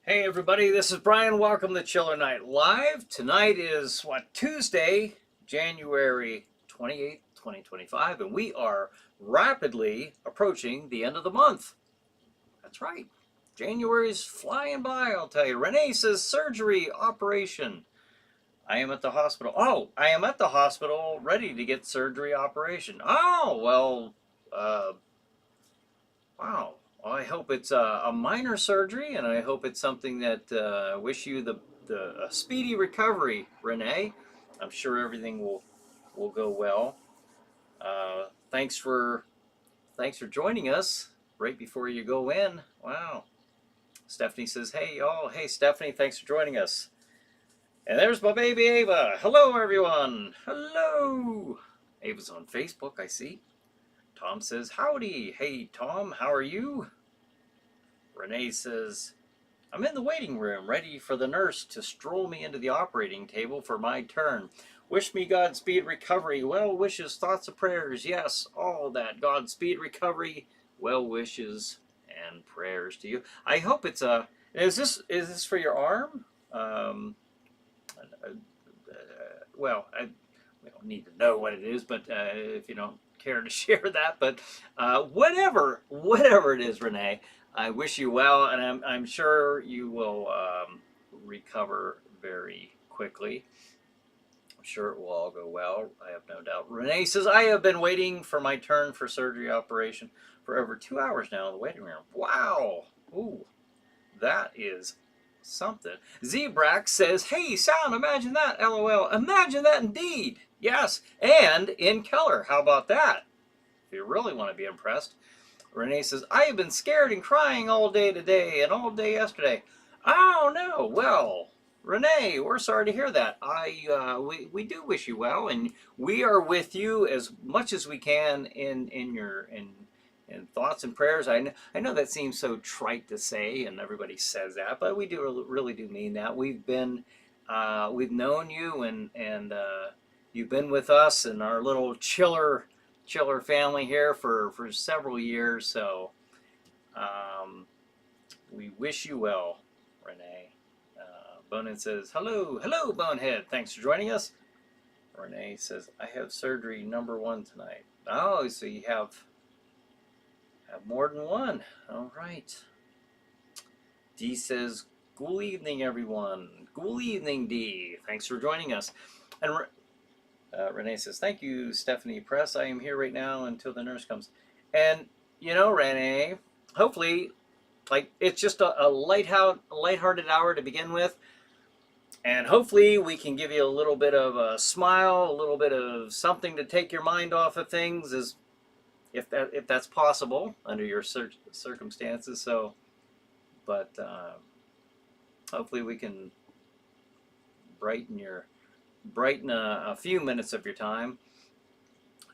Hey everybody, this is Brian. Welcome to Chiller Night Live. Tonight is Tuesday, January 28th, 2025, and we are rapidly approaching the end of the month. That's right. January's flying by, I'll tell you. Renee says surgery, operation. I am at the hospital. Oh, I am at the hospital ready to get surgery operation. Oh, well, wow. Well, I hope it's a minor surgery, and I hope it's something that wish you a speedy recovery, Renee. I'm sure everything will go well. Thanks for joining us right before you go in. Wow. Stephanie says, "Hey y'all, hey Stephanie, thanks for joining us." And there's my baby Ava. Hello everyone. Hello. Ava's on Facebook, I see. Tom says, "Howdy." Hey Tom, how are you? Renee says, "I'm in the waiting room, ready for the nurse to stroll me into the operating table for my turn. Wish me Godspeed recovery, well wishes, thoughts and prayers. Yes, all that. Godspeed recovery, well wishes and prayers to you." I hope it's a. Is this for your arm? Well, we don't need to know what it is, but if you don't care to share that, but whatever it is, Renee, I wish you well, and I'm sure you will recover very quickly. I'm sure it will all go well. I have no doubt. Renee says, "I have been waiting for my turn for surgery operation for over 2 hours now in the waiting room." Wow. Ooh, that is something. Zebrax says, "Hey, sound, imagine that, LOL. Imagine that indeed. Yes, and in color. How about that? If you really want to be impressed." Renee says, "I have been scared and crying all day today and all day yesterday." Oh, no. Well, Renee, we're sorry to hear that. We do wish you well, and we are with you as much as we can in your thoughts and prayers. I know that seems so trite to say, and everybody says that, but we really do mean that. We've known you, and you've been with us and our little chiller family here for several years. So we wish you well, Renee. Bonehead says, hello Bonehead, thanks for joining us. Renee says, "I have surgery number 1 tonight." Oh, so you have more than one. All right. D says, "Good evening, everyone." Good evening, D. Thanks for joining us. And Renee says, "Thank you, Stephanie Press. I am here right now until the nurse comes." And, Renee, hopefully, it's just a lighthearted hour to begin with. And hopefully we can give you a little bit of a smile, a little bit of something to take your mind off of things, if that's possible under your circumstances. So, but hopefully we can brighten a few minutes of your time.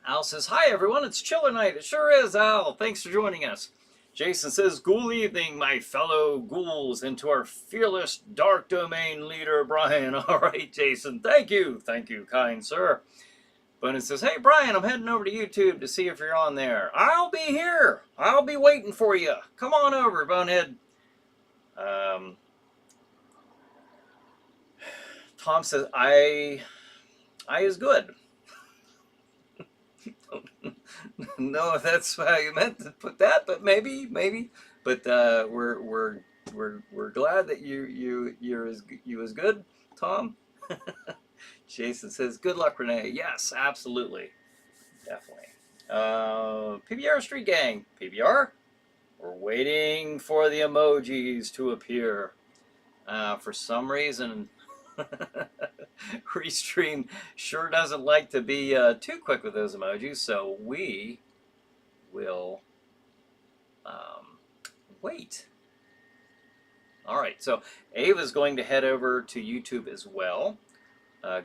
Al says, "Hi everyone, it's Chiller Night." It sure is, Al. Thanks for joining us. Jason says, "Good evening, my fellow ghouls, and to our fearless dark domain leader, Brian." All right, Jason. Thank you, kind sir. Bonehead says, "Hey Brian, I'm heading over to YouTube to see if you're on there." I'll be here. I'll be waiting for you. Come on over, Bonehead. Tom says, I is good." No, if that's how you meant to put that, but maybe. But we're glad that you're as good, Tom. Jason says, "Good luck, Renee." Yes, absolutely, definitely. PBR Street Gang, PBR. We're waiting for the emojis to appear. For some reason, Restream sure doesn't like to be too quick with those emojis, so we will wait. All right, so Ava's going to head over to YouTube as well.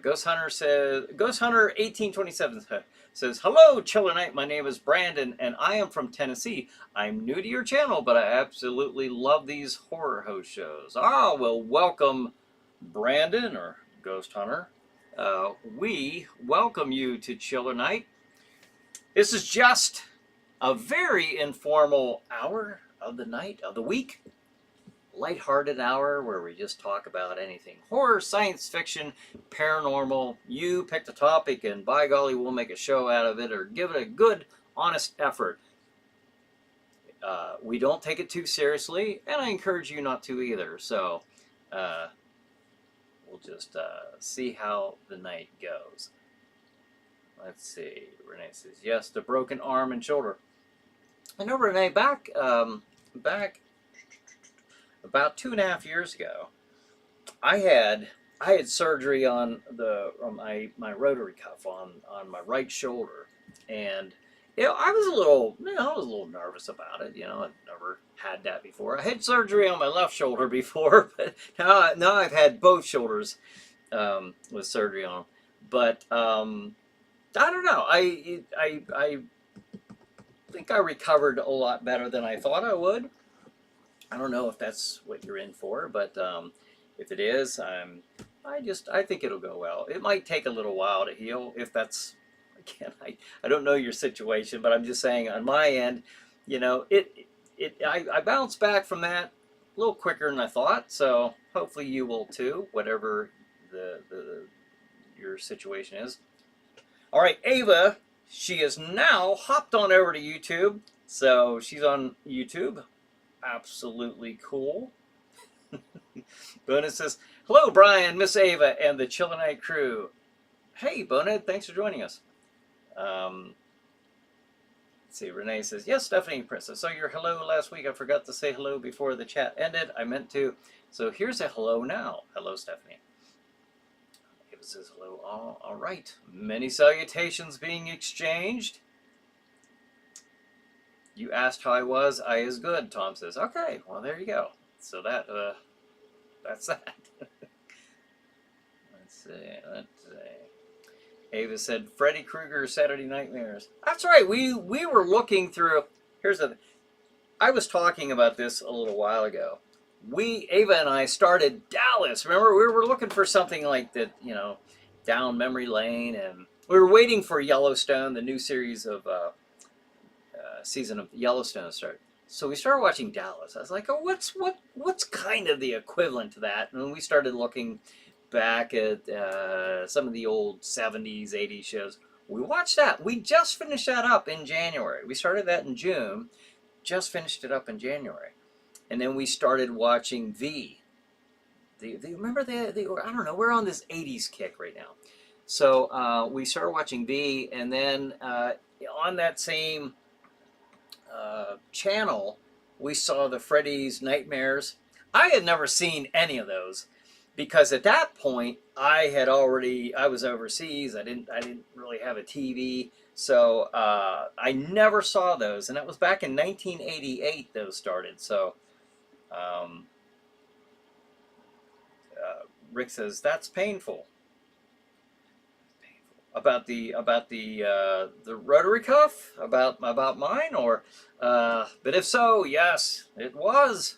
Ghost Hunter 1827 says, "Hello, Chiller Night. My name is Brandon, and I am from Tennessee. I'm new to your channel, but I absolutely love these horror host shows." Ah, well, welcome, Brandon, or Ghost Hunter. We welcome you to Chiller Night. This is just a very informal hour of the night, of the week. lighthearted hour where we just talk about anything horror, science fiction, paranormal. You pick the topic, and by golly, we'll make a show out of it or give it a good, honest effort. We don't take it too seriously, and I encourage you not to either. So we'll just see how the night goes. Let's see. Renee says yes, the broken arm and shoulder. I know, Renee, back about 2.5 years ago, I had surgery on my rotary cuff on my right shoulder, and I was a little nervous about it. I've never had that before. I had surgery on my left shoulder before, but now I've had both shoulders with surgery on. But I don't know. I think I recovered a lot better than I thought I would. I don't know if that's what you're in for, but if it is, I think it'll go well. It might take a little while to heal. If that's, again, I don't know your situation, but I'm just saying on my end, I bounced back from that a little quicker than I thought. So hopefully you will too, whatever your situation is. All right, Ava, she is now hopped on over to YouTube, so she's on YouTube. Absolutely cool. Bonehead says, hello, Brian, Miss Ava, and the Chillinite crew. Hey, Bonehead, thanks for joining us. Let's see, Renee says, yes, Stephanie Princess. So your hello last week, I forgot to say hello before the chat ended. I meant to. So here's a hello now. Hello, Stephanie. Ava says hello. All right. Many salutations being exchanged. You asked how I was. I is good, Tom says. Okay, well, there you go. So that's that. Let's see. Ava said, Freddy Krueger's Saturday Nightmares. That's right. We were looking through. I was talking about this a little while ago. Ava and I started Dallas. Remember, we were looking for something like that, down memory lane, and we were waiting for Yellowstone, the new series of season of Yellowstone to start. So we started watching Dallas. I was like, oh, what's kind of the equivalent to that? And we started looking back at some of the old 70s, 80s shows. We watched that. We just finished that up in January. We started that in June, just finished it up in January. And then we started watching V. Remember I don't know, we're on this 80s kick right now. So we started watching V, and then on that same channel, we saw the Freddy's Nightmares. I had never seen any of those because at that point I was overseas. I didn't really have a TV, so I never saw those, and that was back in 1988 those started. So Rick says that's painful. About the rotary cuff, about mine, or but if so, yes, it was.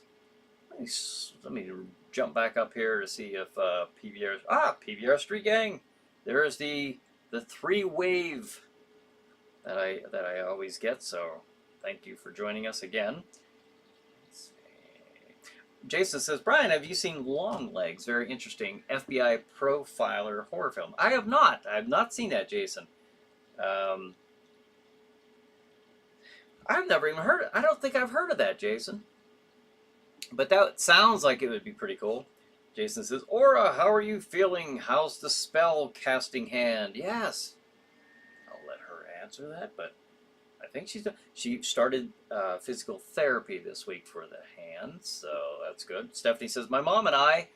Let me jump back up here to see if PBR Street Gang. There's the 3-wave that I always get. So thank you for joining us again. Jason says, Brian, have you seen Long Legs? Very interesting FBI profiler horror film. I have not. I have not seen that, Jason. I've never even heard it. I don't think I've heard of that, Jason. But that sounds like it would be pretty cool. Jason says, Aura, how are you feeling? How's the spell casting hand? Yes. I'll let her answer that, but I think she started physical therapy this week for the hands, so that's good. Stephanie says, my mom and I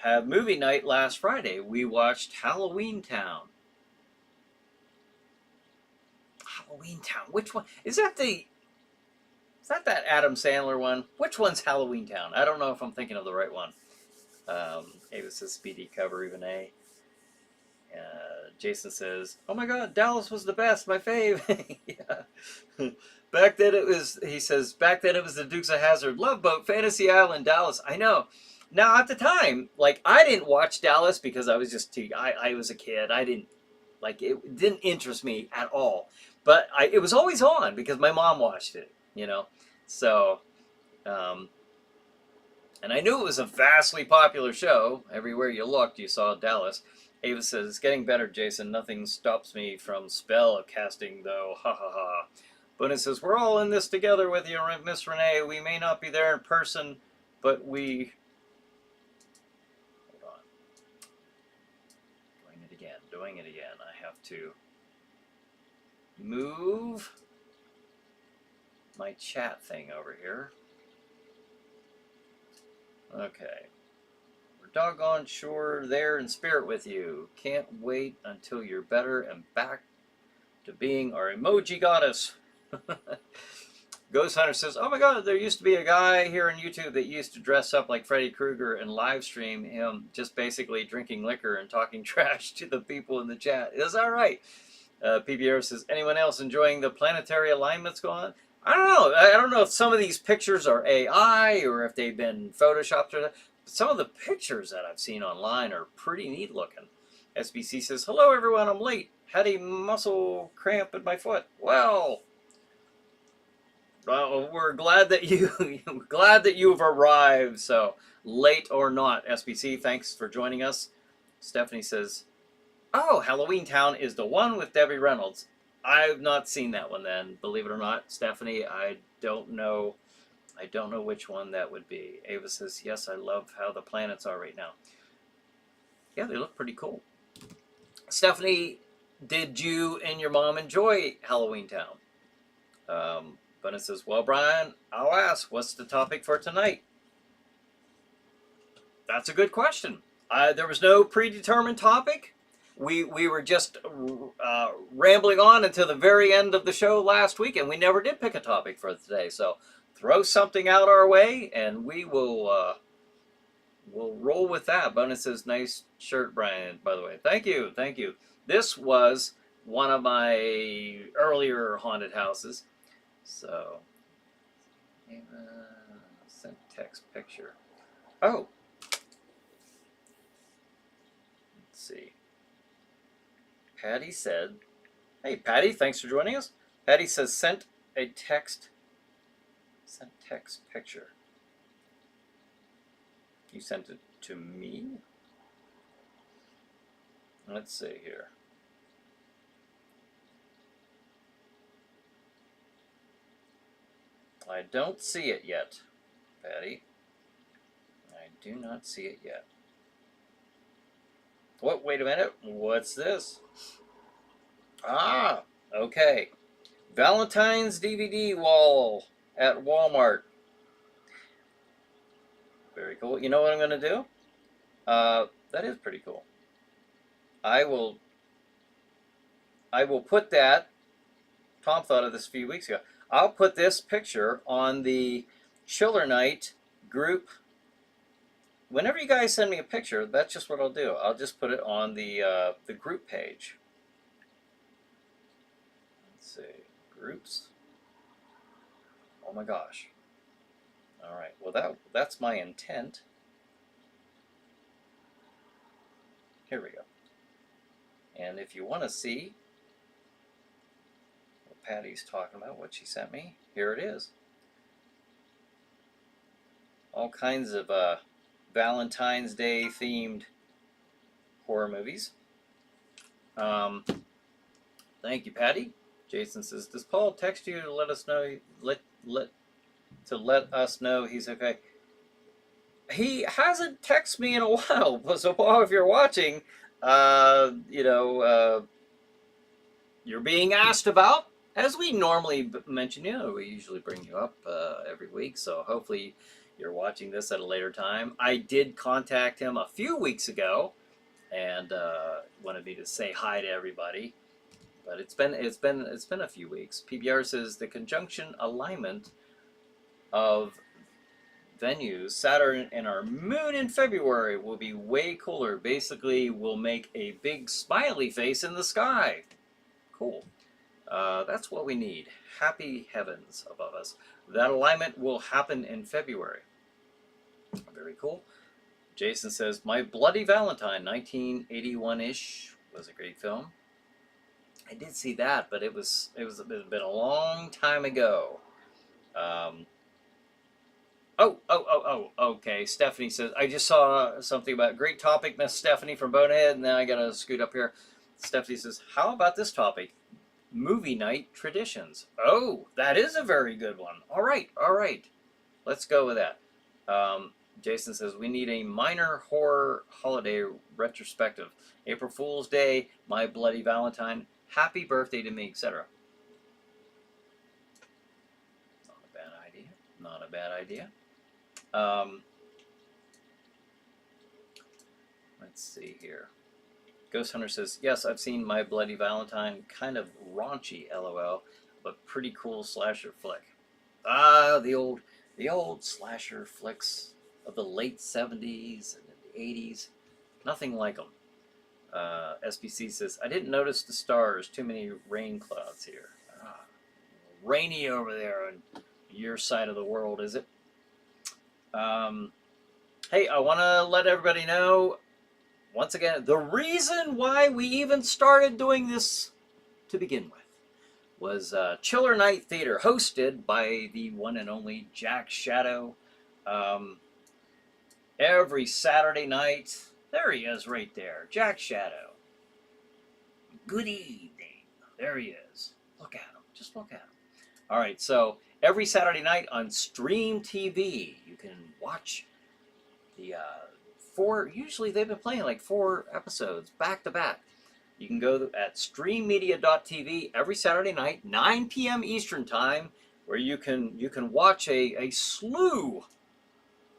had movie night last Friday. We watched Halloween Town. Halloween Town. Which one? Is that that Adam Sandler one? Which one's Halloween Town? I don't know if I'm thinking of the right one. Ava says, speedy cover, even A. Jason says, oh my god, Dallas was the best, my fave. Yeah. Back then it was the Dukes of Hazzard, Love Boat, Fantasy Island, Dallas. I know. Now at the time, like, I didn't watch Dallas because I was just I was a kid. It didn't interest me at all. But it was always on because my mom watched it, So And I knew it was a vastly popular show. Everywhere you looked, you saw Dallas. Ava says, it's getting better, Jason. Nothing stops me from spell casting, though. Ha ha ha. Bonin says, we're all in this together with you, Miss Renee. We may not be there in person, but we... Hold on. Doing it again. I have to move my chat thing over here. Okay. We're doggone sure there in spirit with you. Can't wait until you're better and back to being our emoji goddess. Ghost Hunter says, oh my god, there used to be a guy here on YouTube that used to dress up like Freddy Krueger and live stream him just basically drinking liquor and talking trash to the people in the chat. Is that right? PBR says, anyone else enjoying the planetary alignments going on? I don't know. I don't know if some of these pictures are AI or if they've been photoshopped or not. But some of the pictures that I've seen online are pretty neat looking. SBC says, hello everyone, I'm late. Had a muscle cramp in my foot. Well, we're glad that you've arrived. So late or not, SBC, thanks for joining us. Stephanie says, oh, Halloween Town is the one with Debbie Reynolds. I've not seen that one then, believe it or not, Stephanie. I don't know which one that would be. Ava says, yes, I love how the planets are right now. Yeah, they look pretty cool. Stephanie, did you and your mom enjoy Halloween Town? But it says, well, Brian, I'll ask, what's the topic for tonight? That's a good question. There was no predetermined topic. We were just rambling on until the very end of the show last week, and we never did pick a topic for today. So throw something out our way, and we will we'll roll with that. Bonus says, nice shirt, Brian, by the way. Thank you, thank you. This was one of my earlier haunted houses. So, sent text picture. Oh. Let's see. Patty said, hey, Patty, thanks for joining us. Patty says, sent text picture. You sent it to me? Let's see here. I don't see it yet, Patty. I do not see it yet. What? Wait a minute. What's this? Ah, okay. Valentine's DVD wall at Walmart. Very cool. You know what I'm going to do? That is pretty cool. I will put that. Tom thought of this a few weeks ago. I'll put this picture on the Chiller Night group. Whenever you guys send me a picture, that's just what I'll do. I'll just put it on the group page. Let's see, groups. Oh my gosh. All right. Well, that's my intent. Here we go. And if you want to see what Patty's talking about, what she sent me, here it is. All kinds of Valentine's Day themed horror movies. Thank you, Patty. Jason says, does Paul text you to let us know us know he's okay? He hasn't texted me in a while. So Paul, if you're watching, you're being asked about, as we normally mention. We usually bring you up every week. So hopefully you're watching this at a later time. I did contact him a few weeks ago, and wanted me to say hi to everybody. But it's been a few weeks. PBR says the conjunction alignment of venues, Saturn and our moon in February, will be way cooler. Basically, we'll make a big smiley face in the sky. Cool. That's what we need. Happy heavens above us. That alignment will happen in February. Very cool. Jason says, My Bloody Valentine, 1981-ish, was a great film. I did see that, but it's been a long time ago. Oh, Okay, Stephanie says, I just saw something about great topic, Miss Stephanie from Bonehead, and then I gotta scoot up here. Stephanie says, how about this topic? Movie night traditions. Oh, that is a very good one. All right. Let's go with that. Jason says, we need a minor horror holiday retrospective. April Fool's Day, My Bloody Valentine, Happy Birthday to Me, etc. Not a bad idea. Let's see here. Ghost Hunter says, yes, I've seen My Bloody Valentine. Kind of raunchy, LOL, but pretty cool slasher flick. Ah, the old slasher flicks of the late 70s and the 80s. Nothing like them. SBC says, I didn't notice the stars. Too many rain clouds here. Ah, rainy over there on your side of the world, is it? Hey, I want to let everybody know, once again, the reason why we even started doing this to begin with was Chiller Night Theater, hosted by the one and only Jack Shadow. Every Saturday night, there he is right there, Jack Shadow. Good evening. There he is. Look at him. Just look at him. All right, so every Saturday night on Stream TV, you can watch the usually they've been playing like 4 episodes back to back. You can go at streammedia.tv every Saturday night, 9 p.m. Eastern Time, where you can watch a slew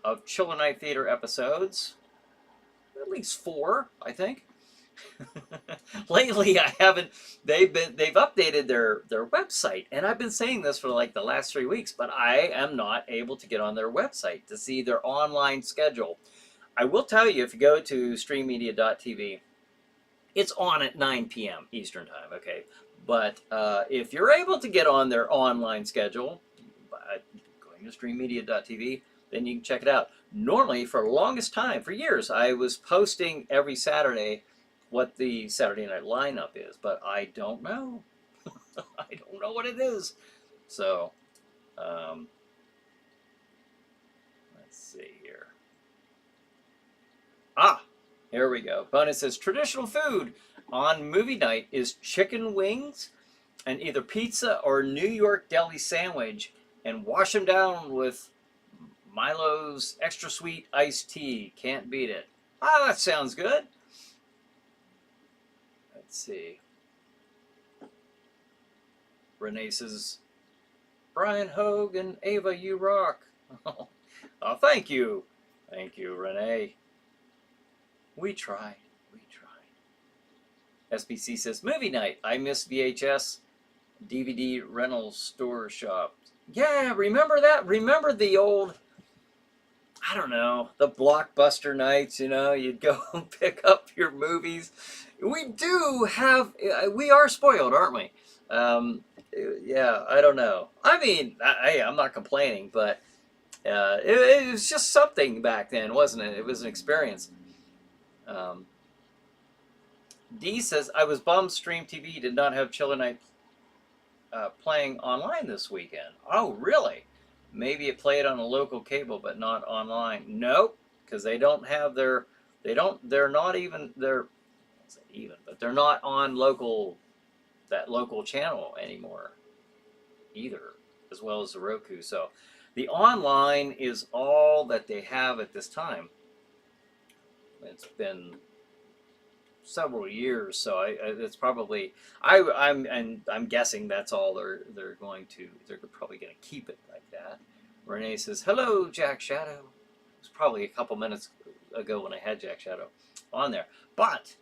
of Chiller Night Theater episodes, at least 4, I think. Lately, I haven't. They've updated their website, and I've been saying this for like the last 3 weeks, but I am not able to get on their website to see their online schedule. I will tell you, if you go to streammedia.tv, it's on at 9 p.m. Eastern Time, okay? But if you're able to get on their online schedule by going to streammedia.tv, then you can check it out. Normally, for the longest time, for years, I was posting every Saturday what the Saturday night lineup is, but I don't know. I don't know what it is. So, let's see here. Ah, here we go. Bonus says, traditional food on movie night is chicken wings and either pizza or New York deli sandwich, and wash them down with Milo's extra sweet iced tea. Can't beat it. Ah, that sounds good. Let's see. Renee says, Bryan Hogue and Ava, you rock. Oh, thank you. Thank you, Renee. We try. SBC says, movie night. I miss VHS DVD rental store shop. Yeah, remember that? Remember the old, I don't know, the Blockbuster nights, you know, you'd go and pick up your movies. We do have, we are spoiled, aren't we? Yeah, I don't know. I mean, I'm not complaining, but it was just something back then, wasn't it? It was an experience. D says, I was bummed Stream TV did not have Chiller Night playing online this weekend. Oh, really? Maybe it played on a local cable, but not online. Nope, because they don't have they're not even, but they're not on that local channel anymore either, as well as the Roku. So the online is all that they have at this time. It's been several years, so it's probably I'm guessing that's all they're probably going to keep it like that. Renee says, hello, Jack Shadow. It was probably a couple minutes ago when I had Jack Shadow on there, but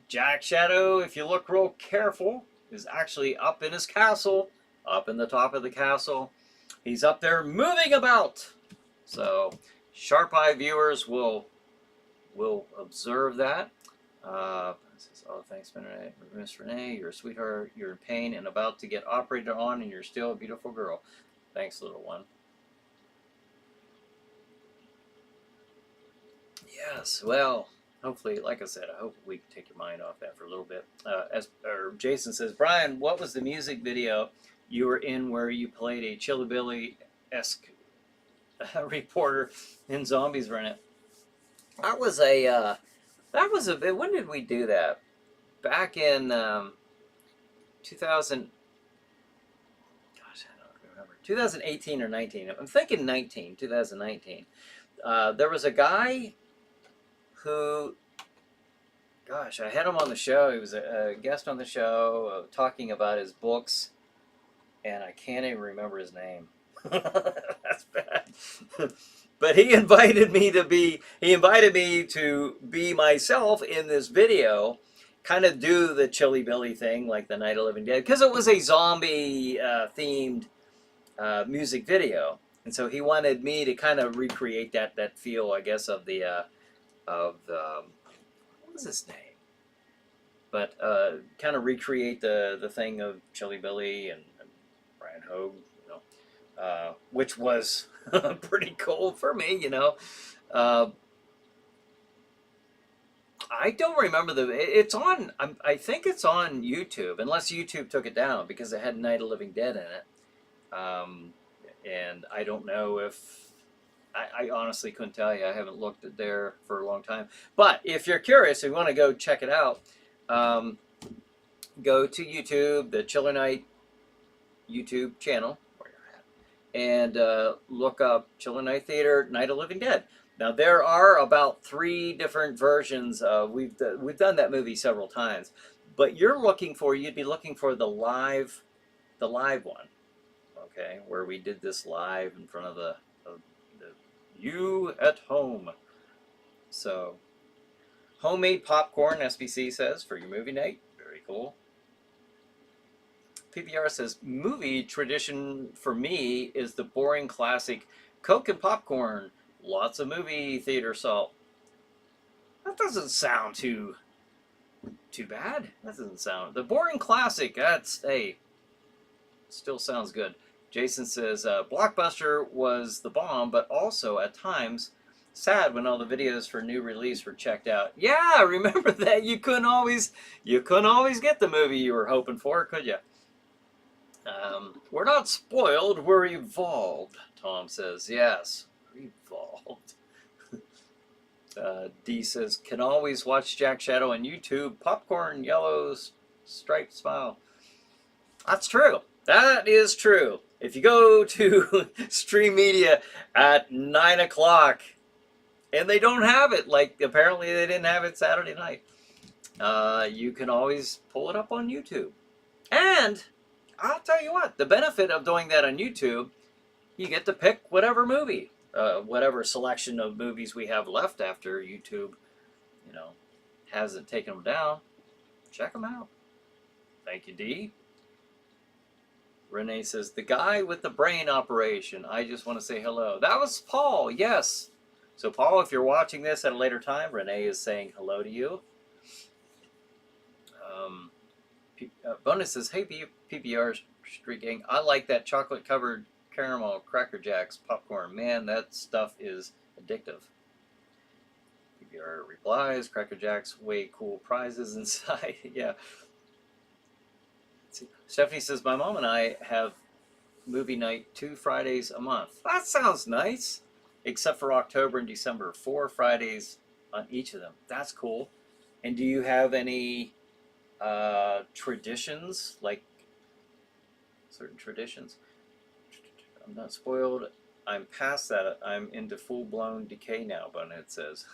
Jack Shadow, if you look real careful, is actually up in his castle, up in the top of the castle. He's up there moving about, so sharp eye viewers will observe that. Says, oh, thanks, Miss Renee. You're a sweetheart. You're in pain and about to get operated on, and you're still a beautiful girl. Thanks, little one. Yes, well, hopefully, like I said, I hope we can take your mind off that for a little bit. Jason says, Brian, what was the music video you were in where you played a Chilly Billy-esque reporter and zombies were in it. That was a bit. When did we do that? Back in 2000. Gosh, I don't remember. 2018 or 19. I'm thinking 2019. There was a guy who, gosh, I had him on the show. He was a guest on the show talking about his books, and I can't even remember his name. That's bad. But he invited me to be myself in this video, kind of do the Chilly Billy thing like the Night of the Living Dead, because it was a zombie themed music video. And so he wanted me to kind of recreate that feel, I guess, of what was his name? But kind of recreate the thing of Chilly Billy and Bryan Hogue, which was pretty cool for me, I don't remember it's on, I think it's on YouTube, unless YouTube took it down because it had Night of the Living Dead in it. And I don't know if, I honestly couldn't tell you. I haven't looked at there for a long time. But if you're curious, if you want to go check it out, go to YouTube, the Chiller Night YouTube channel, where you're at, and look up Chiller Night Theater, Night of the Living Dead. Now there are about 3 different versions. We've done that movie several times, but you'd be looking for the live one, okay, where we did this live in front of the you at home. So, homemade popcorn, SBC says, for your movie night. Very cool. PBR says, movie tradition for me is the boring classic Coke and popcorn. Lots of movie theater salt. That doesn't sound too bad. That doesn't sound... The boring classic, hey, still sounds good. Jason says, Blockbuster was the bomb, but also, at times, sad when all the videos for new release were checked out. Yeah, remember that? You couldn't always get the movie you were hoping for, could you? We're not spoiled, we're evolved, Tom says. Yes, evolved. D says, can always watch Jack Shadow on YouTube. Popcorn, yellow, striped smile. That's true. That is true. If you go to Stream Media at 9 o'clock and they don't have it, like apparently they didn't have it Saturday night, you can always pull it up on YouTube. And I'll tell you what, the benefit of doing that on YouTube, you get to pick whatever movie, whatever selection of movies we have left after YouTube, hasn't taken them down. Check them out. Thank you, D. Renee says, the guy with the brain operation. I just want to say hello. That was Paul, yes. So, Paul, if you're watching this at a later time, Renee is saying hello to you. Bonus says, hey, PBR Street Gang, I like that chocolate-covered caramel Cracker Jacks popcorn. Man, that stuff is addictive. PBR replies, Cracker Jacks, way cool prizes inside. Yeah. Stephanie says, my mom and I have movie night 2 Fridays a month. That sounds nice. Except for October and December. 4 Fridays on each of them. That's cool. And do you have any traditions? Like certain traditions? I'm not spoiled. I'm past that. I'm into full-blown decay now, Bonehead says.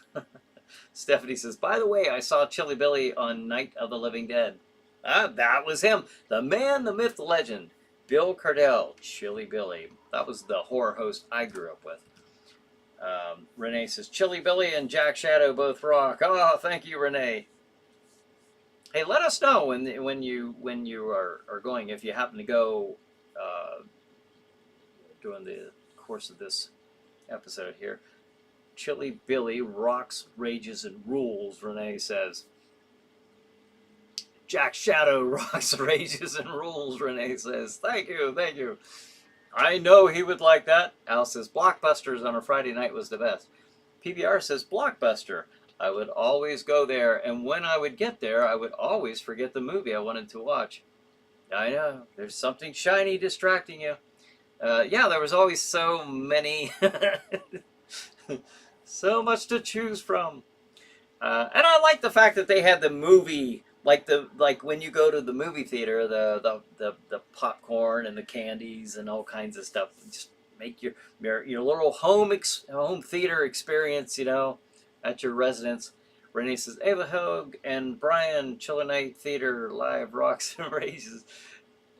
Stephanie says, by the way, I saw Chilly Billy on Night of the Living Dead. That was him. The man, the myth, the legend. Bill Cardell, Chilly Billy. That was the horror host I grew up with. Renee says, Chilly Billy and Jack Shadow both rock. Oh, thank you, Renee. Hey, let us know when you are going, if you happen to go during the course of this episode here. Chilly Billy rocks, rages, and rules, Renee says. Jack Shadow rocks, rages, and rules, Renee says. Thank you, thank you. I know he would like that. Al says, Blockbusters on a Friday night was the best. PBR says, Blockbuster. I would always go there, and when I would get there, I would always forget the movie I wanted to watch. I know, there's something shiny distracting you. Yeah, there was always so many, so much to choose from. And I like the fact that they had the movie, like when you go to the movie theater, the popcorn and the candies and all kinds of stuff. Just make your little home theater experience, at your residence. Renee says, Ava Hogue and Brian, Chiller Night Theater, live rocks and raises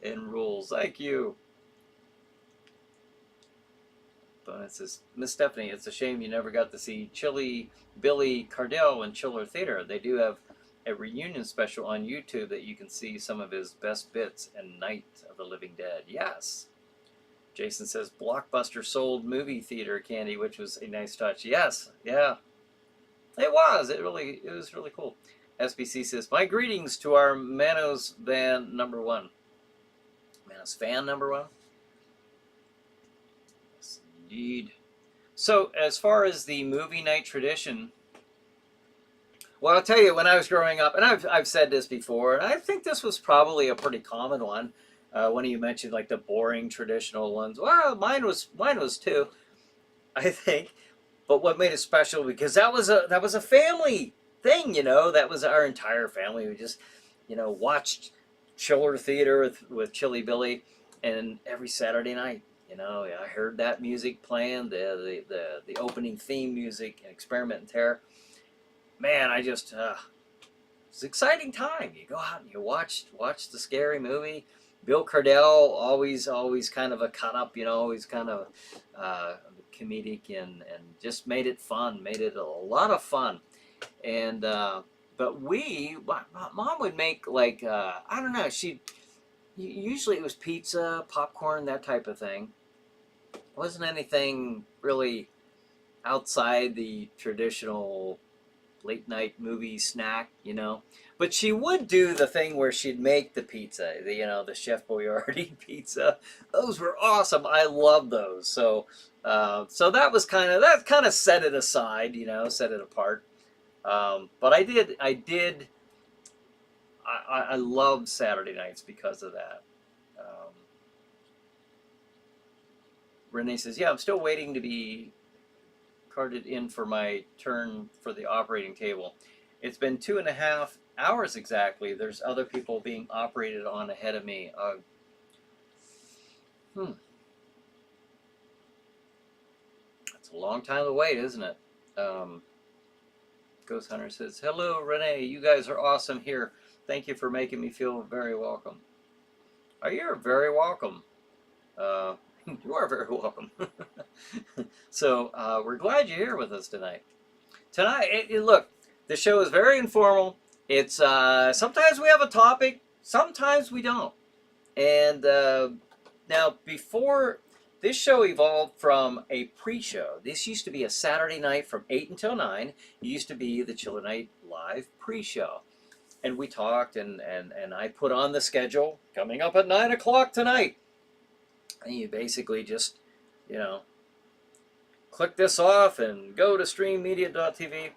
and rules. Thank you. Bonus says, Miss Stephanie, it's a shame you never got to see Chili Billy Cardell in Chiller Theater. They do have a reunion special on YouTube that you can see some of his best bits and Night of the Living Dead. Yes. Jason says, Blockbuster sold movie theater candy, which was a nice touch. Yes, yeah. It was. It was really cool. SBC says, my greetings to our Manos van number 1. Manos fan number 1? Yes, indeed. So, as far as the movie night tradition, well, I'll tell you, when I was growing up, and I've said this before, and I think this was probably a pretty common one. One of you mentioned like the boring traditional ones. Well, mine was too, I think. But what made it special, because that was a family thing, that was our entire family. We just, watched Chiller Theater with Chili Billy, and every Saturday night, I heard that music playing, the opening theme music, and Experiment in Terror. Man, it's an exciting time. You go out and you watch the scary movie. Bill Cardell, always kind of a cut up, always kind of comedic and just made it fun, made it a lot of fun. And but my mom would make like I don't know, usually it was pizza, popcorn, that type of thing. It wasn't anything really outside the traditional late night movie snack, But she would do the thing where she'd make the pizza, the Chef Boyardee pizza. Those were awesome. I love those. So that was that kind of set it aside, set it apart. But I loved Saturday nights because of that. Renee says, yeah, I'm still waiting to be carded in for my turn for the operating table. It's been 2.5 hours exactly. There's other people being operated on ahead of me. That's a long time to wait, isn't it? Ghost Hunter says, hello, Renee. You guys are awesome here. Thank you for making me feel very welcome. Oh, you're very welcome. You are very welcome. So we're glad you're here with us tonight. Look, the show is very informal. It's sometimes we have a topic, sometimes we don't. And now, before this show evolved from a pre-show. This used to be a Saturday night from 8 until 9. It used to be the Chiller Night Live pre-show. And we talked, and I put on the schedule, coming up at 9 o'clock tonight. And you basically just, click this off and go to streammedia.tv.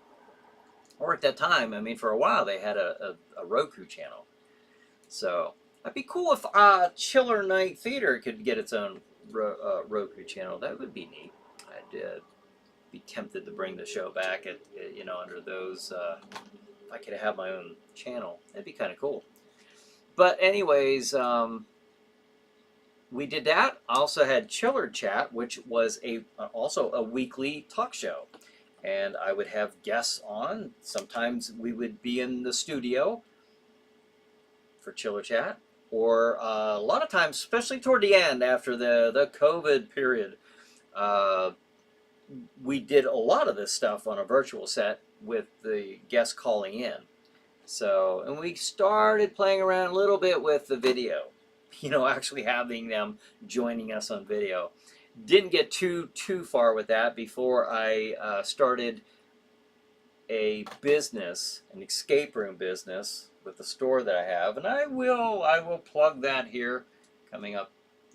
Or at that time, for a while, they had a Roku channel. So it'd be cool if Chiller Night Theater could get its own Roku channel. That would be neat. I'd be tempted to bring the show back under those. If I could have my own channel, that'd be kind of cool. But anyways, we did that. I also had Chiller Chat, which was also a weekly talk show. And I would have guests on. Sometimes we would be in the studio for Chiller Chat. Or a lot of times, especially toward the end, after the COVID period, we did a lot of this stuff on a virtual set with the guests calling in. So, and we started playing around a little bit with the video, actually having them joining us on video. Didn't get too far with that before I started a business, an escape room business with the store that I have, and I will plug that here coming up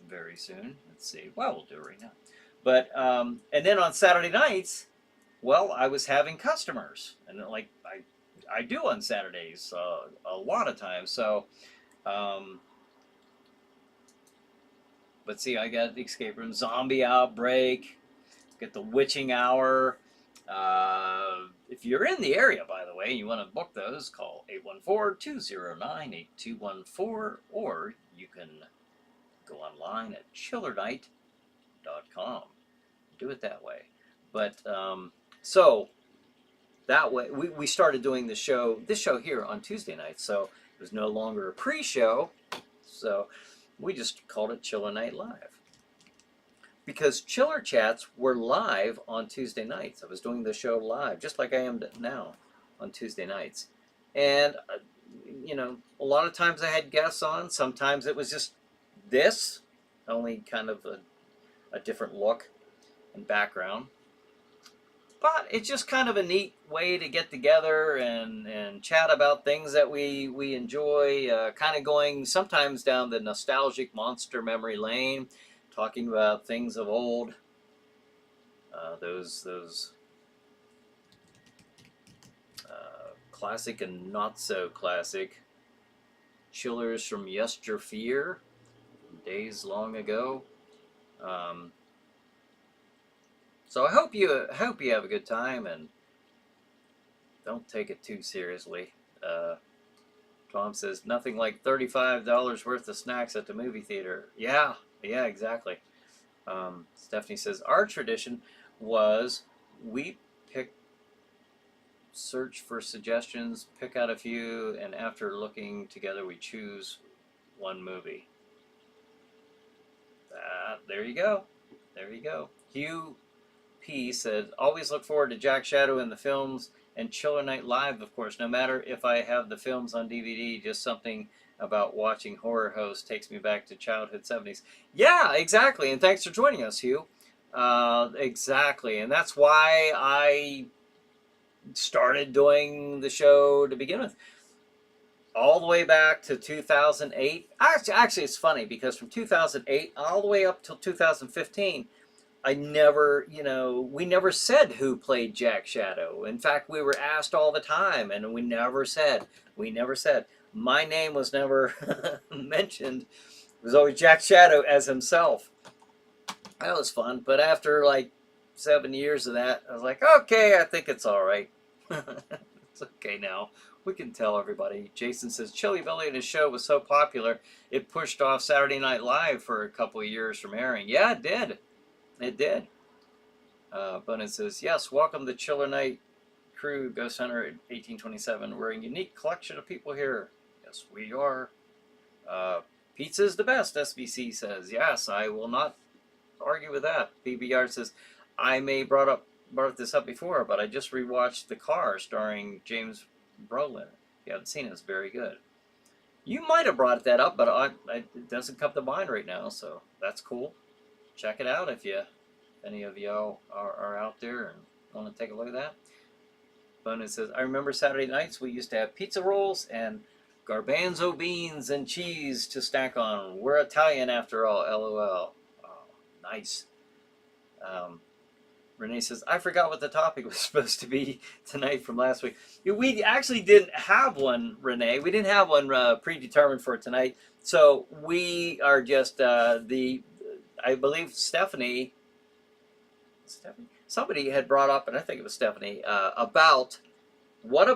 very soon. Let's see. Well, we'll do it right now. But and then on Saturday nights, well, I was having customers, and like I do on Saturdays a lot of times. So But see, I got the escape room, zombie outbreak, get the witching hour. If you're in the area, by the way, and you want to book those, call 814-209-8214, or you can go online at chillernight.com. Do it that way. But so that way, we started doing this show here on Tuesday nights. So it was no longer a pre-show. So we just called it Chiller Night Live. Because Chiller Chats were live on Tuesday nights. I was doing the show live, just like I am now on Tuesday nights. And, you know, a lot of times I had guests on. Sometimes it was just this, only kind of a different look and background. But it's just kind of a neat way to get together and chat about things that we enjoy, kind of going sometimes down the nostalgic monster memory lane, talking about things of old, those classic and not so classic chillers from yesteryear, days long ago. So I hope you have a good time and don't take it too seriously. Tom says nothing like $35 worth of snacks at the movie theater. Yeah, exactly. Stephanie says our tradition was we search for suggestions, pick out a few, and after looking together, we choose one movie. There you go. Hugh P said, always look forward to Jack Shadow in the films and Chiller Night Live, of course. No matter if I have the films on DVD, just something about watching horror hosts takes me back to childhood 70s. Yeah, exactly. And thanks for joining us, Hugh. Exactly. And that's why I started doing the show to begin with. All the way back to 2008. Actually, it's funny because from 2008 all the way up till 2015, I never, we never said who played Jack Shadow. In fact, we were asked all the time, and we never said. My name was never mentioned. It was always Jack Shadow as himself. That was fun, but after like 7 years of that, I was like, okay, I think it's all right. It's okay now. We can tell everybody. Jason says, Chili Belly and his show was so popular, it pushed off Saturday Night Live for a couple of years from airing. Yeah, it did. It did. Bonin says, yes, welcome to Chiller Night crew, Ghost Hunter 1827. We're a unique collection of people here. Yes, we are. Pizza's the best, SBC says. Yes, I will not argue with that. PBR says, I may brought this up before, but I just rewatched The Car starring James Brolin. If you haven't seen it, it's very good. You might have brought that up, but it doesn't come to mind right now, so that's cool. Check it out if any of y'all are out there and want to take a look at that. Bonin says, I remember Saturday nights we used to have pizza rolls and garbanzo beans and cheese to snack on. We're Italian after all, LOL. Oh, nice. Renee says, I forgot what the topic was supposed to be tonight from last week. We actually didn't have one, Renee. We didn't have one predetermined for tonight. So we are just I believe Stephanie, somebody had brought up, and I think it was Stephanie, about what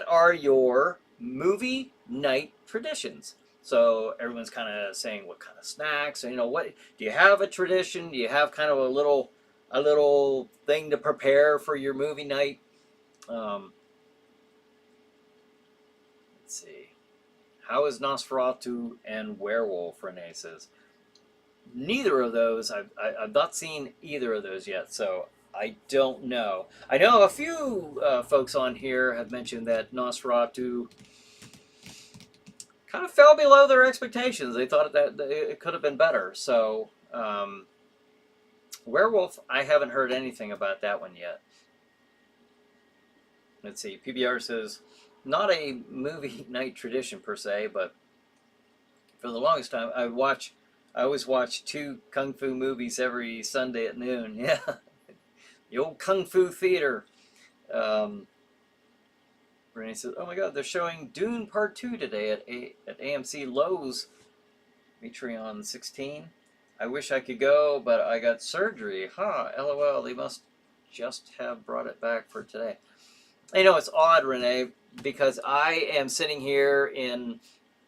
are your movie night traditions? So everyone's kind of saying what kind of snacks, and what do you have a tradition? Do you have kind of a little thing to prepare for your movie night? Let's see. How is Nosferatu and Werewolf? Renee says. Neither of those. I've not seen either of those yet, so I don't know. I know a few folks on here have mentioned that Nosferatu kind of fell below their expectations. They thought that it could have been better. So, Werewolf, I haven't heard anything about that one yet. Let's see. PBR says, not a movie night tradition per se, but for the longest time, I always watch 2 Kung Fu movies every Sunday at noon. Yeah. The old Kung Fu theater. Renee says, oh my God, they're showing Dune Part 2 today at AMC Lowe's, Patreon 16. I wish I could go, but I got surgery. Huh, LOL, they must just have brought it back for today. You know, it's odd, Renee, because I am sitting here in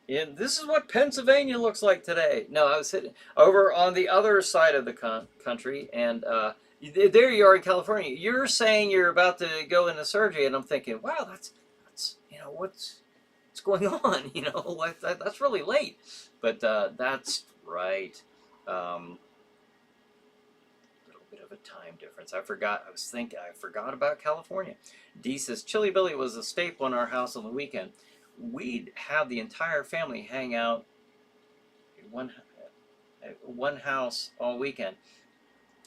this is what Pennsylvania looks like today. No, I was sitting over on the other side of the country, and there you are in California. You're saying you're about to go into surgery, and I'm thinking, wow, that's you know what's going on? You know, that's really late, but that's right. Little bit of a time difference. I forgot. I forgot about California. Dee says Chili Billy was a staple in our house on the weekend. We'd have the entire family hang out at one house all weekend.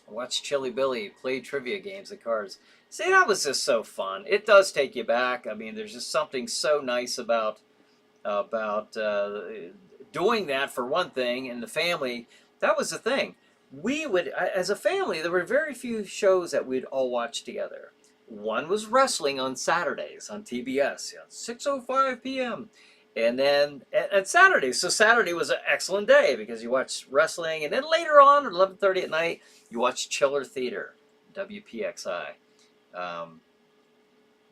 Watch Chili Billy play trivia games and cards. See, that was just so fun. It does take you back. I mean, there's just something so nice about doing that for one thing, and the family. That was the thing. We would, as a family, there were very few shows that we'd all watch together. One was wrestling on Saturdays on TBS, 6:05 p.m. And then at Saturdays. So Saturday was an excellent day because you watched wrestling. And then later on at 11:30 at night, you watched Chiller Theater, WPXI.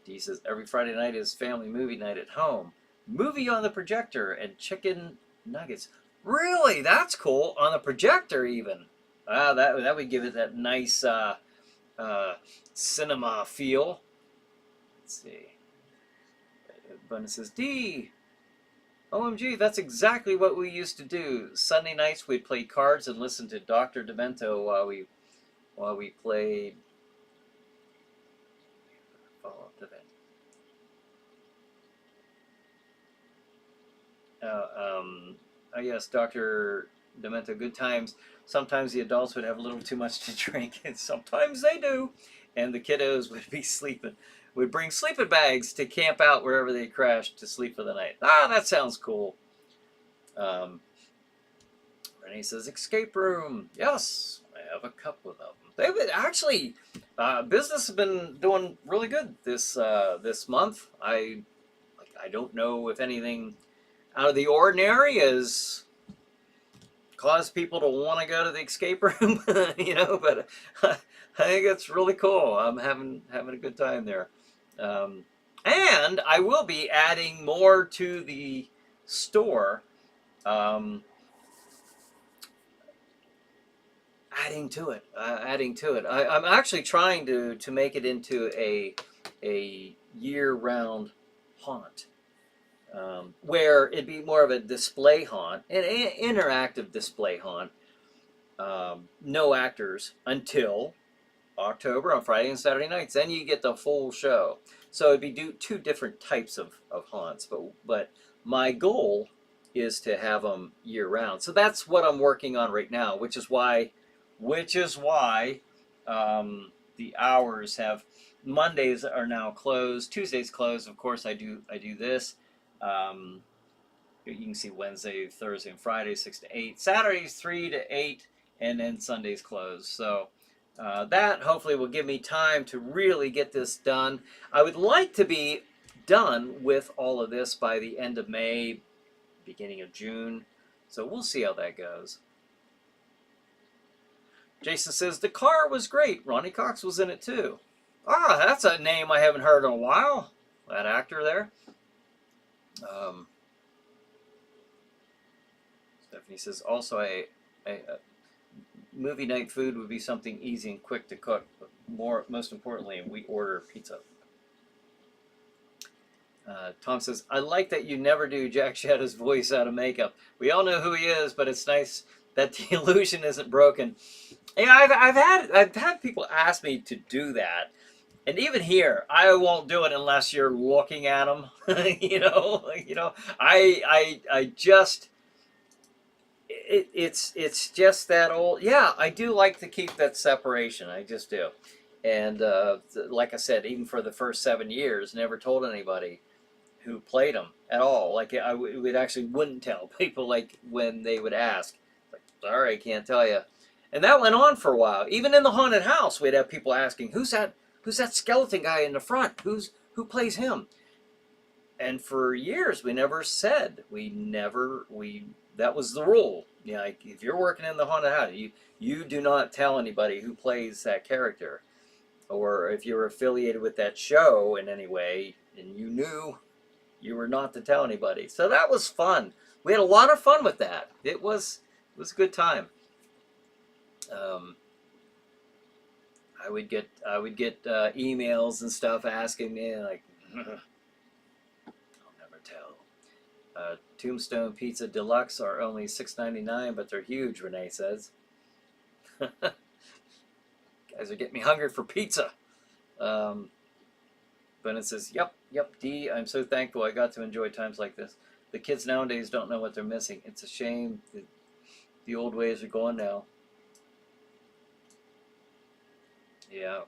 Dee says, every Friday night is family movie night at home. Movie on the projector and chicken nuggets. Really? That's cool. On the projector even. That would give it that nice cinema feel. Let's see. Bunny says, D, OMG, that's exactly what we used to do. Sunday nights we'd play cards and listen to Dr. Demento while we played. Follow up to that. Oh yes, Dr. Demento, good times. Sometimes the adults would have a little too much to drink, and sometimes they do. And the kiddos would be sleeping. Would bring sleeping bags to camp out wherever they crashed to sleep for the night. Ah, that sounds cool. Renee says, escape room. Yes, I have a couple of them. They've been, actually, business has been doing really good this month. I don't know if anything out of the ordinary has caused people to want to go to the escape room, but I think it's really cool. I'm having a good time there. And I will be adding more to the store. Adding to it. I'm actually trying to make it into a year-round haunt. Where it'd be more of a display haunt, an interactive display haunt. No actors until October on Friday and Saturday nights. Then you get the full show. So it'd be two different types of haunts. But my goal is to have them year round. So that's what I'm working on right now, which is why the hours have Mondays are now closed, Tuesdays closed. Of course, I do this. You can see Wednesday, Thursday, and Friday 6 to 8. Saturdays 3 to 8, and then Sundays closed. So that hopefully will give me time to really get this done. I would like to be done with all of this by the end of May, beginning of June. So we'll see how that goes. Jason says, the car was great. Ronnie Cox was in it too. Ah, that's a name I haven't heard in a while. That actor there. Stephanie says, also a movie night food would be something easy and quick to cook. But most importantly, we order pizza. Tom says, I like that you never do Jack Shadow's voice out of makeup. We all know who he is, but it's nice that the illusion isn't broken. Yeah, I've had people ask me to do that. And even here, I won't do it unless you're looking at them. I just, it's just that old. Yeah, I do like to keep that separation. I just do. And like I said, even for the first 7 years, never told anybody who played them at all. Like I wouldn't tell people, like when they would ask. Like, sorry, I can't tell you. And that went on for a while. Even in the haunted house, we'd have people asking, who's that skeleton guy in the front? Who plays him? And for years we never said. That was the rule. You know, like if you're working in the haunted house, you do not tell anybody who plays that character, or if you're affiliated with that show in any way, and you knew you were not to tell anybody. So that was fun. We had a lot of fun with that. It was a good time. Um, I would get emails and stuff asking me like, I'll never tell. Tombstone Pizza Deluxe are only $6.99, but they're huge. Renee says. Guys are getting me hungry for pizza. But it says, yep, D, I'm so thankful I got to enjoy times like this. The kids nowadays don't know what they're missing. It's a shame that the old ways are gone now. Yeah,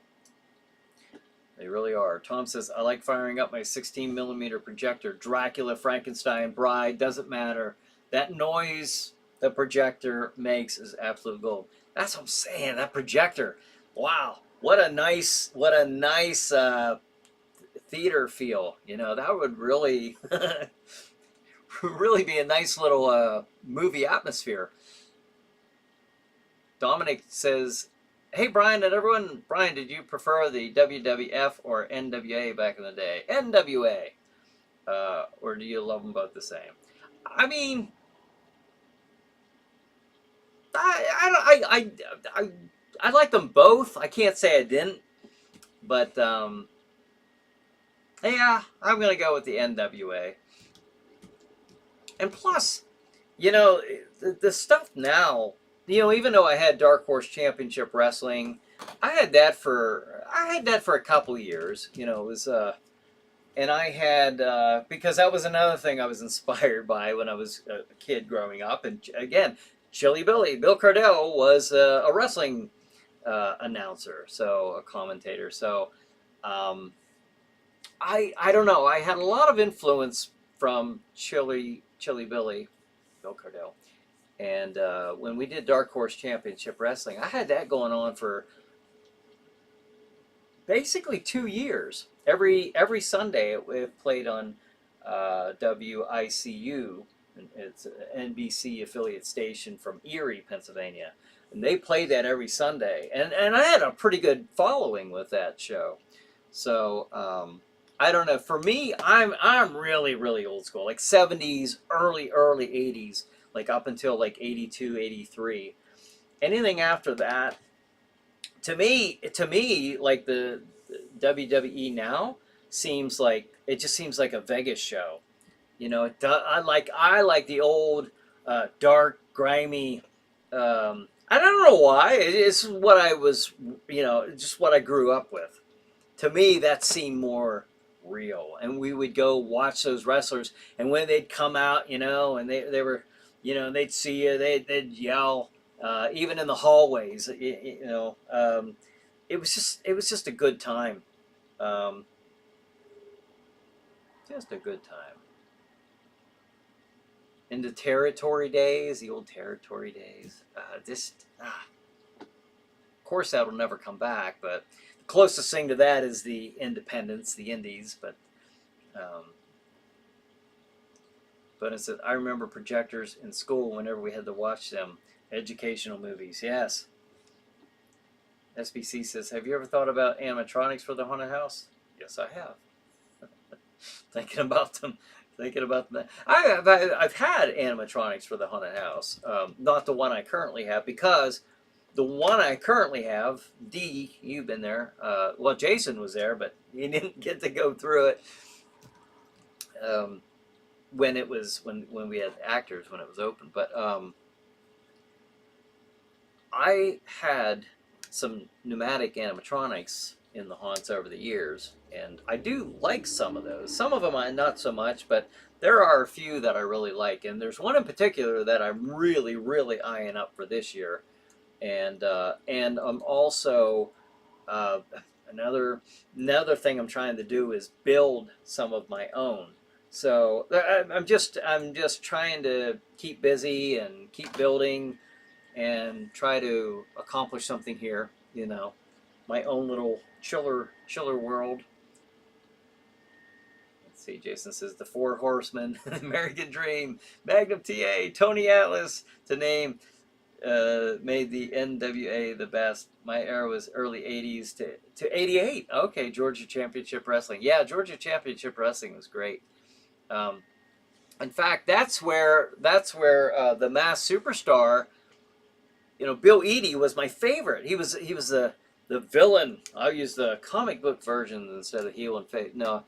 they really are. Tom says, I like firing up my 16mm projector. Dracula, Frankenstein, Bride, doesn't matter. That noise the projector makes is absolute gold. That's what I'm saying, that projector. Wow, what a nice theater feel. You know, that would really, really be a nice little movie atmosphere. Dominic says, hey, Brian and everyone. Brian, did you prefer the WWF or NWA back in the day? NWA. Or do you love them both the same? I mean, I like them both. I can't say I didn't. But, yeah, I'm going to go with the NWA. And plus, you know, the stuff now, you know, even though I had Dark Horse Championship Wrestling, I had that for a couple years. You know, it was and I had because that was another thing I was inspired by when I was a kid growing up. And again, Chili Billy, Bill Cardell was a wrestling announcer, so a commentator. So I don't know. I had a lot of influence from Chili Billy, Bill Cardell. And when we did Dark Horse Championship Wrestling, I had that going on for basically 2 years. Every Sunday it played on WICU. It's an NBC affiliate station from Erie, Pennsylvania. And they played that every Sunday. And I had a pretty good following with that show. So I don't know. For me, I'm really old school, like 70s, early 80s. Like up until like 82, 83. Anything after that, to me, like the WWE now just seems like a Vegas show. You know, I like the old, dark, grimy. I don't know why. It's what I was, you know, just what I grew up with. To me, that seemed more real. And we would go watch those wrestlers, and when they'd come out, you know, and they were, you know, they'd see you, they'd yell, even in the hallways, you know. It was just a good time, um, just a good time. In the territory days, the old territory days, of course that'll never come back. But the closest thing to that is the independents, the indies. Um, but it says, I remember projectors in school whenever we had to watch them. Educational movies, yes. SBC says, have you ever thought about animatronics for the haunted house? Yes, I have. Thinking about them. I've had animatronics for the haunted house. Not the one I currently have, because the one I currently have, D, you've been there. Well, Jason was there, but he didn't get to go through it. When we had actors, when it was open. But I had some pneumatic animatronics in the haunts over the years, and I do like some of those. Some of them I not so much, but there are a few that I really like, and there's one in particular that I'm really eyeing up for this year. And I'm also another thing I'm trying to do is build some of my own. So I'm just trying to keep busy and keep building and try to accomplish something here. You know, my own little chiller world. Let's see, Jason says the Four Horsemen, American Dream, Magnum TA, Tony Atlas, to name, made the NWA the best. My era was early 80s to 88. Okay, Georgia Championship Wrestling. Yeah, Georgia Championship Wrestling was great. In fact, that's where the Masked Superstar, Bill Eadie was my favorite. He was the villain. I'll use the comic book version instead of heel and face. No,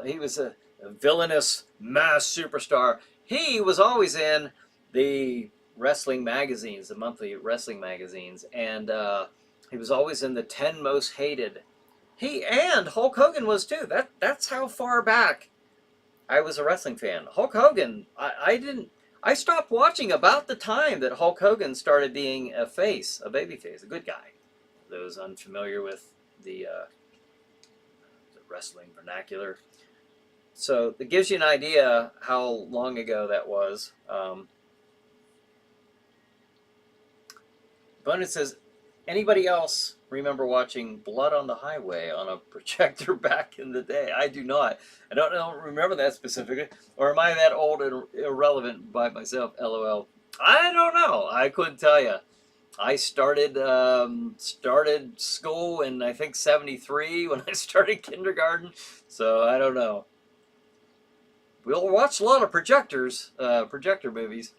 he was a villainous Masked Superstar. He was always in the wrestling magazines, the monthly wrestling magazines, and he was always in the 10 most hated. He and Hulk Hogan was too. That's how far back I was a wrestling fan. Hulk Hogan, I stopped watching about the time that Hulk Hogan started being a baby face, a good guy. Those unfamiliar with the wrestling vernacular. So it gives you an idea how long ago that was. Bonus says, anybody else remember watching Blood on the Highway on a projector back in the day? I do not. I don't remember that specifically. Or am I that old and irrelevant by myself? LOL. I don't know. I couldn't tell you. I started school in, I think, 73 when I started kindergarten. So I don't know. We'll watch a lot of projector movies.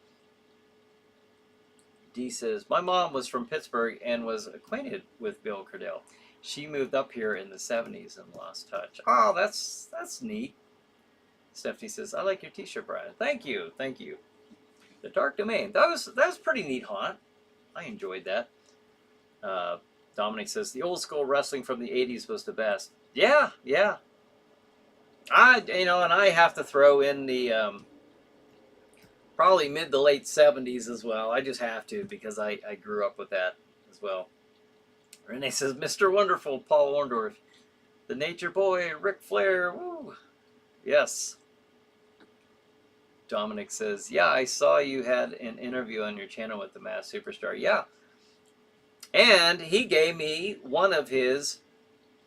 D says, my mom was from Pittsburgh and was acquainted with Bill Cordell. She moved up here in the 70s and lost touch. Oh, that's neat. Stephanie says, I like your t-shirt, Brian. Thank you. Thank you. The Dark Domain. That was pretty neat, haunt. I enjoyed that. Dominic says, the old school wrestling from the 80s was the best. Yeah, yeah. And I have to throw in the probably mid to late 70s as well. I just have to because I grew up with that as well. Renee says, Mr. Wonderful, Paul Orndorff. The Nature Boy, Ric Flair. Woo. Yes. Dominic says, yeah, I saw you had an interview on your channel with the Masked Superstar. Yeah. And he gave me one of his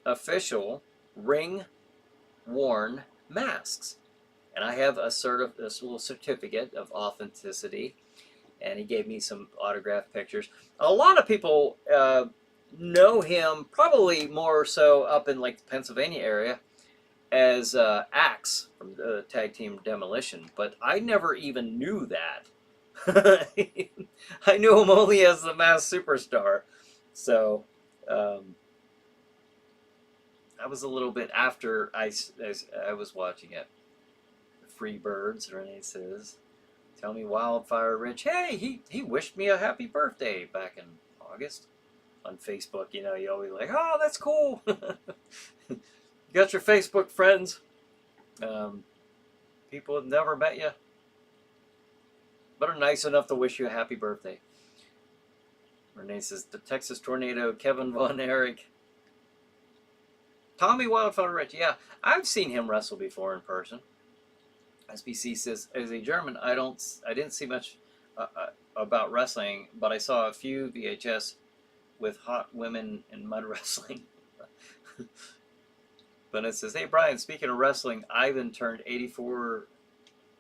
official ring-worn masks. And I have this little certificate of authenticity. And he gave me some autographed pictures. A lot of people know him, probably more so up in like the Pennsylvania area, as Axe from the Tag Team Demolition. But I never even knew that. I knew him only as the Masked Superstar. So that was a little bit after I was watching it. Free Birds, Renee says. Tell me Wildfire Rich. Hey, he wished me a happy birthday back in August on Facebook. You always like, oh, that's cool. You got your Facebook friends. People have never met you, but are nice enough to wish you a happy birthday. Renee says, the Texas Tornado, Kevin Von Erich. Tommy Wildfire Rich. Yeah, I've seen him wrestle before in person. SBC says, as a German, I didn't see much about wrestling, but I saw a few VHS with hot women in mud wrestling. But it says, hey Brian, speaking of wrestling, Ivan turned 84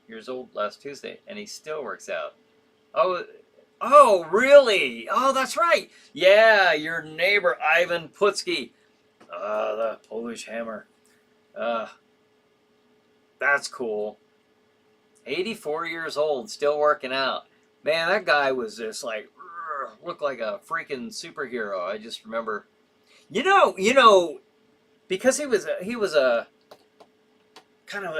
years old last Tuesday, and he still works out. Oh, really? Oh, that's right. Yeah, your neighbor Ivan Putski, the Polish Hammer. That's cool. 84 years old, still working out. Man, that guy was just like, looked like a freaking superhero. I just remember, because he was a kind of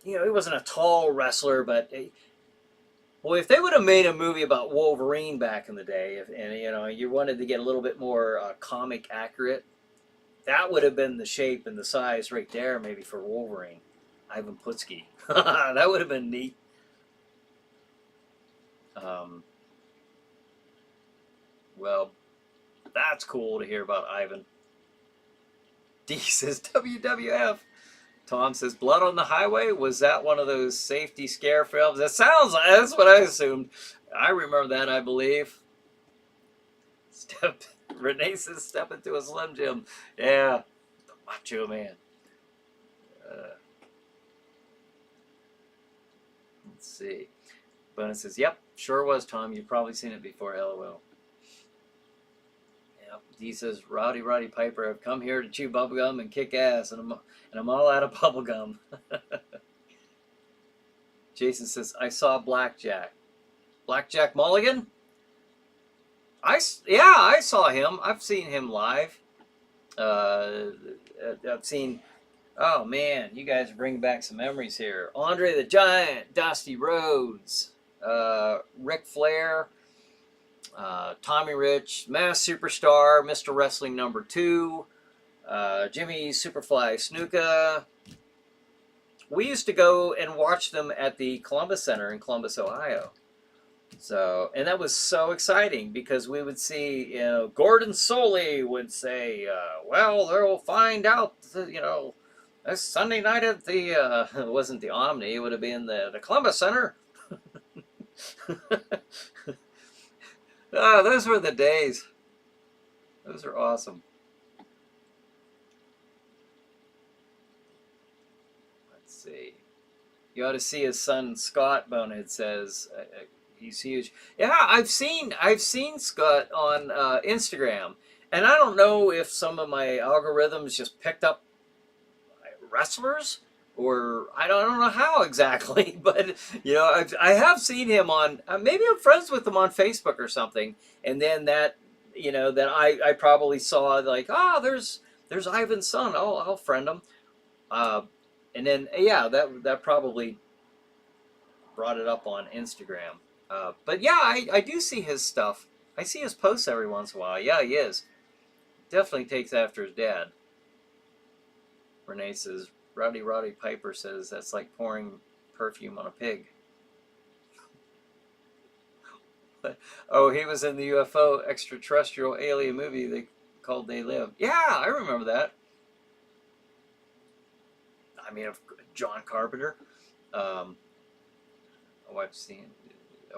he wasn't a tall wrestler, but boy, if they would have made a movie about Wolverine back in the day, and you wanted to get a little bit more comic accurate, that would have been the shape and the size right there, maybe for Wolverine. Ivan Putski. That would have been neat. Well, that's cool to hear about Ivan. D says, WWF. Tom says, Blood on the Highway? Was that one of those safety scare films? That's what I assumed. I remember that, I believe. Renee says, step into a Slim Jim. Yeah, the Macho Man. Let's see. Bonus says, "Yep, sure was, Tom. You've probably seen it before, LOL." Yep. D says, Roddy Piper, I've come here to chew bubblegum and kick ass, and I'm all out of bubblegum. Jason says, I saw Blackjack. Blackjack Mulligan? Yeah, I saw him. I've seen him live. I've seen, oh man, you guys bring back some memories here. Andre the Giant, Dusty Rhodes, Ric Flair, Tommy Rich, Mass Superstar, Mr. Wrestling number 2, Jimmy Superfly Snuka. We used to go and watch them at the Columbus Center in Columbus, Ohio. So, and that was so exciting because we would see, you know, Gordon Soley would say, well, they'll find out, you know, this Sunday night at the, it wasn't the Omni, it would have been the Columbus Center. Those were the days. Those are awesome. Let's see. You ought to see his son Scott, Bonehead says. He's huge. Yeah, I've seen Scott on Instagram, and I don't know if some of my algorithms just picked up wrestlers, or I don't know how exactly, but you know, I have seen him on. Maybe I'm friends with him on Facebook or something, and then that, you know, that I probably saw like, oh, there's Ivan's son. Oh, I'll friend him, and then yeah, that probably brought it up on Instagram. But yeah, I do see his stuff. I see his posts every once in a while. Yeah, he is. Definitely takes after his dad. Renee says, Roddy Piper says, that's like pouring perfume on a pig. Oh, he was in the UFO extraterrestrial alien movie they called They Live. Yeah, I remember that. I mean, of John Carpenter. I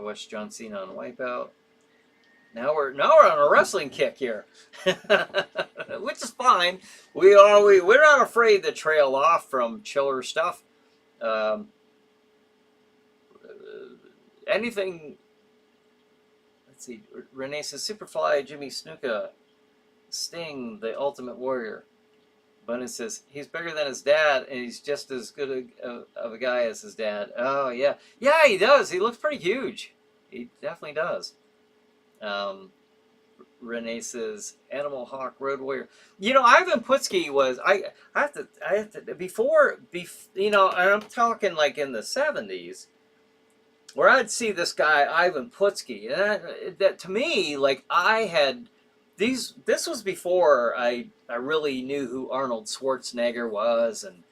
watched John Cena on Wipeout. Now we're on a wrestling kick here, which is fine. We're not afraid to trail off from chiller stuff. Anything. Let's see. Renee says Superfly, Jimmy Snuka, Sting, the Ultimate Warrior. Bunny says he's bigger than his dad, and he's just as good of a guy as his dad. Oh yeah, yeah, he does. He looks pretty huge. He definitely does. Renee says Animal Hawk Road Warrior. You know, Ivan Putski was I have to before you know, and I'm talking like in the 70s, where I'd see this guy Ivan Putski, and that to me, like I had. This was before I really knew who Arnold Schwarzenegger was, and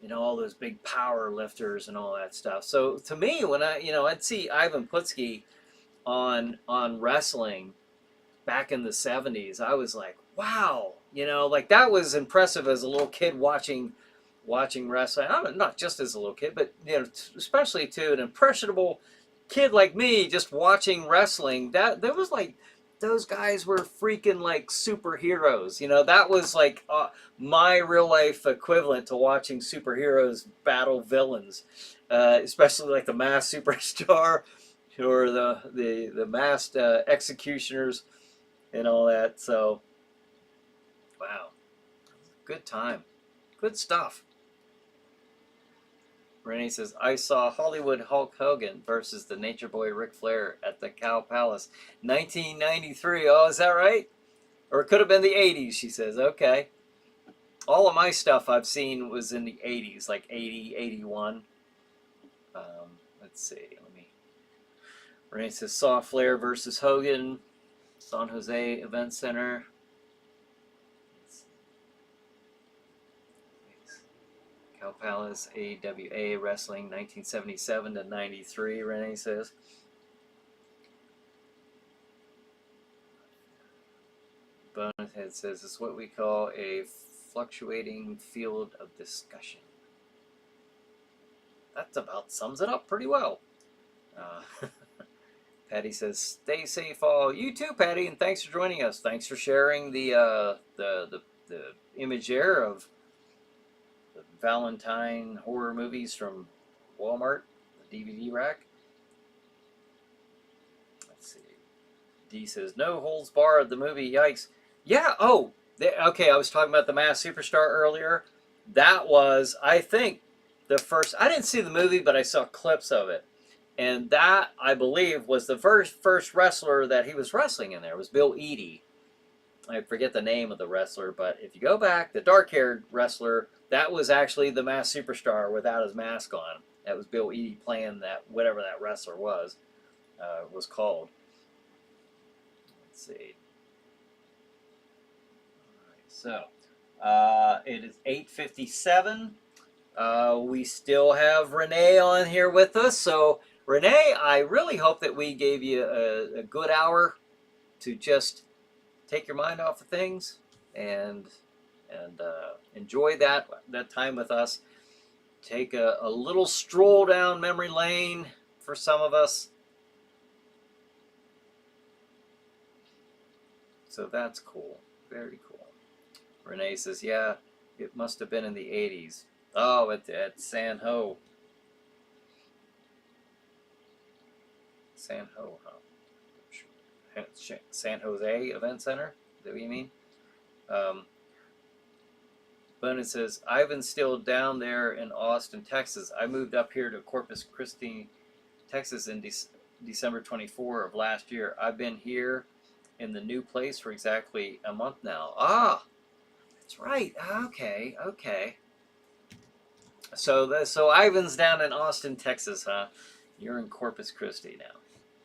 you know, all those big power lifters and all that stuff. So to me, when I'd see Ivan Putski on wrestling back in the 70s, I was like, wow, you know, like that was impressive as a little kid watching wrestling. I'm not just as a little kid, but you know, especially to an impressionable kid like me, just watching wrestling. That was like. Those guys were freaking like superheroes. You know, that was like my real life equivalent to watching superheroes battle villains, especially like the Masked Superstar or the Masked Executioners and all that. So, wow, good time, good stuff. Renee says, I saw Hollywood Hulk Hogan versus the Nature Boy Ric Flair at the Cow Palace, 1993. Oh, is that right? Or it could have been the 80s, she says. Okay. All of my stuff I've seen was in the 80s, like 80, 81. Let's see. Renee says, saw Flair versus Hogan, San Jose Event Center. Cow Palace, AWA Wrestling, 1977 to 93, Renee says. Bonehead says, it's what we call a fluctuating field of discussion. That about sums it up pretty well. Patty says, stay safe all. You too, Patty, and thanks for joining us. Thanks for sharing the image there of the Valentine horror movies from Walmart, the DVD rack. Let's see. D says, no holds barred, the movie, yikes. Yeah, oh, okay, I was talking about The Masked Superstar earlier. That was, I think, the first, I didn't see the movie, but I saw clips of it. And that, I believe, was the first wrestler that he was wrestling in there. It was Bill Eadie. I forget the name of the wrestler, but if you go back, the dark-haired wrestler, that was actually the Masked Superstar without his mask on. That was Bill Eadie playing that, whatever that wrestler was called. Let's see. All right, so it is 8:57. We still have Renee on here with us. So, Renee, I really hope that we gave you a good hour to just take your mind off of things and enjoy that time with us. Take a little stroll down memory lane for some of us. So that's cool. Very cool. Renee says, yeah, it must have been in the 80s. Oh, at San Ho. San Ho, huh? San Jose Event Center? Is that what you mean? Bonin says, Ivan's still down there in Austin, Texas. I moved up here to Corpus Christi, Texas in December 24 of last year. I've been here in the new place for exactly a month now. Ah, that's right. Okay, okay. So Ivan's down in Austin, Texas, huh? You're in Corpus Christi now.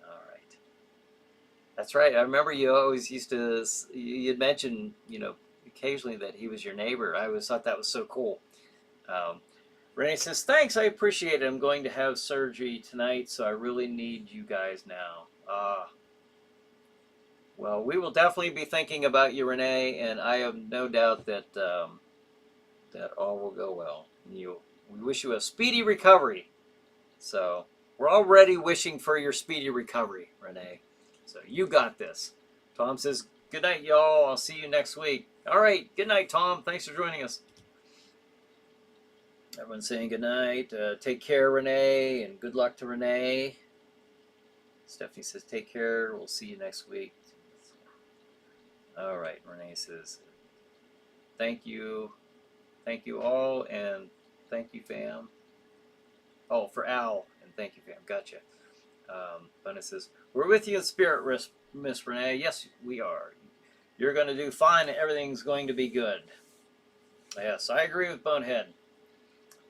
All right. That's right. I remember you always used to, you'd mention, occasionally that he was your neighbor. I always thought that was so cool. Renee says, thanks, I appreciate it. I'm going to have surgery tonight, so I really need you guys now. Well, we will definitely be thinking about you, Renee, and I have no doubt that that all will go well. We wish you a speedy recovery. So we're already wishing for your speedy recovery, Renee. So you got this. Tom says, good night, y'all. I'll see you next week. All right. Good night, Tom. Thanks for joining us. Everyone's saying good night. Take care, Renee, and good luck to Renee. Stephanie says, take care. We'll see you next week. All right. Renee says, thank you. Thank you all, and thank you, fam. Oh, for Al, and thank you, fam. Gotcha. Bunny says, we're with you in spirit, Miss Renee. Yes, we are. You're going to do fine, and everything's going to be good. Yes, I agree with Bonehead.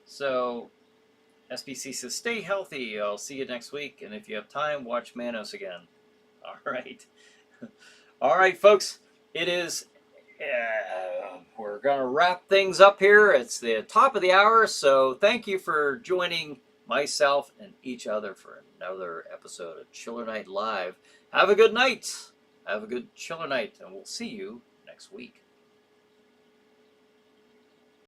So, SBC says, stay healthy. I'll see you next week. And if you have time, watch Manos again. All right. All right, folks. It is, we're going to wrap things up here. It's the top of the hour. So, thank you for joining myself and each other for another episode of Chiller Night Live. Have a good night. Have a good Chiller Night. And we'll see you next week.